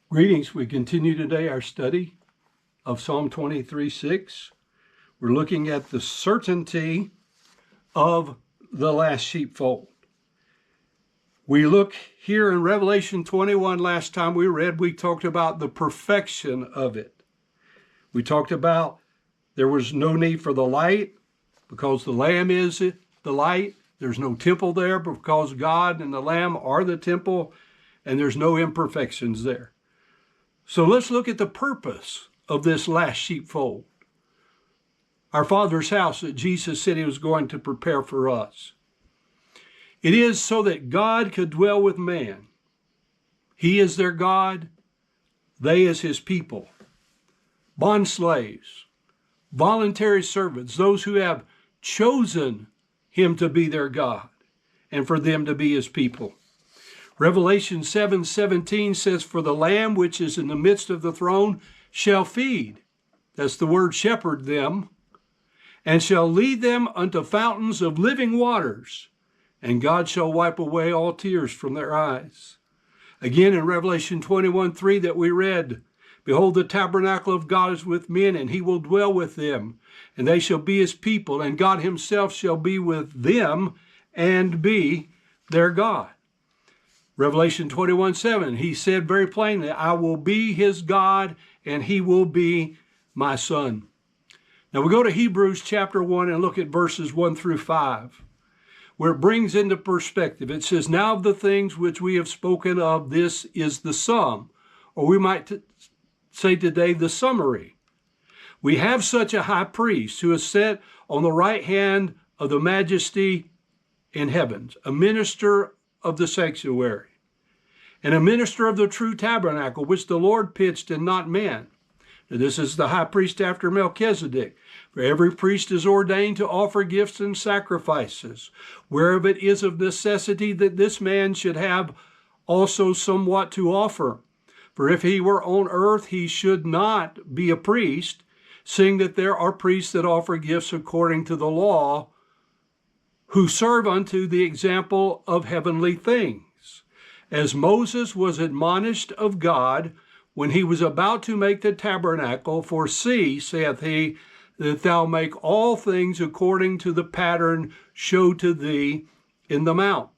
Greetings. We continue today our study of Psalm 23:6. We're looking at the certainty of the last sheepfold. We look here in Revelation 21. Last time we talked about the perfection of it. We talked about there was no need for the light because the Lamb is the light. There's no temple there because God and the Lamb are the temple, and there's no imperfections there. So let's look at the purpose of this last sheepfold. Our Father's house that Jesus said he was going to prepare for us. It is so that God could dwell with man. He is their God. They is his people. Bond slaves, voluntary servants, those who have chosen him to be their God and for them to be his people. Revelation 7:17 says, "For the Lamb which is in the midst of the throne shall feed," that's the word shepherd, them, "and shall lead them unto fountains of living waters, and God shall wipe away all tears from their eyes." Again in Revelation 21:3 that we read, "Behold, the tabernacle of God is with men, and he will dwell with them, and they shall be his people, and God himself shall be with them and be their God." Revelation 21:7, he said very plainly, "I will be his God, and he will be my son." Now we go to Hebrews chapter 1 and look at verses 1 through 5, where it brings into perspective. It says, "Now of the things which we have spoken of, this is the sum," or we might say today the summary. "We have such a high priest who is set on the right hand of the majesty in heavens, a minister of the sanctuary, and a minister of the true tabernacle, which the Lord pitched and not man." Now, this is the high priest after Melchizedek. "For every priest is ordained to offer gifts and sacrifices, whereof it is of necessity that this man should have also somewhat to offer. For if he were on earth, he should not be a priest, seeing that there are priests that offer gifts according to the law, who serve unto the example of heavenly things. As Moses was admonished of God when he was about to make the tabernacle, for see, saith he, that thou make all things according to the pattern showed to thee in the mount."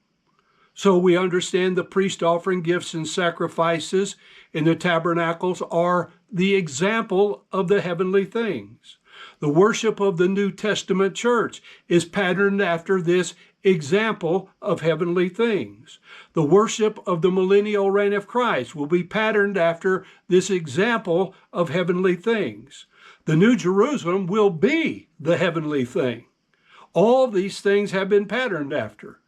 So we understand the priest offering gifts and sacrifices in the tabernacles are the example of the heavenly things. The worship of the New Testament church is patterned after this example of heavenly things. The worship of the millennial reign of Christ will be patterned after this example of heavenly things. The New Jerusalem will be the heavenly thing. All these things have been patterned after.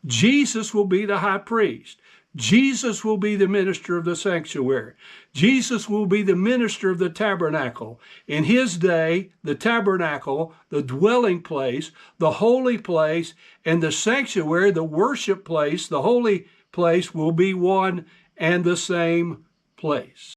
Jesus will be the high priest. Jesus will be the minister of the sanctuary. Jesus will be the minister of the tabernacle. In his day, the tabernacle, the dwelling place, the holy place, and the sanctuary, the worship place, the holy place, will be one and the same place.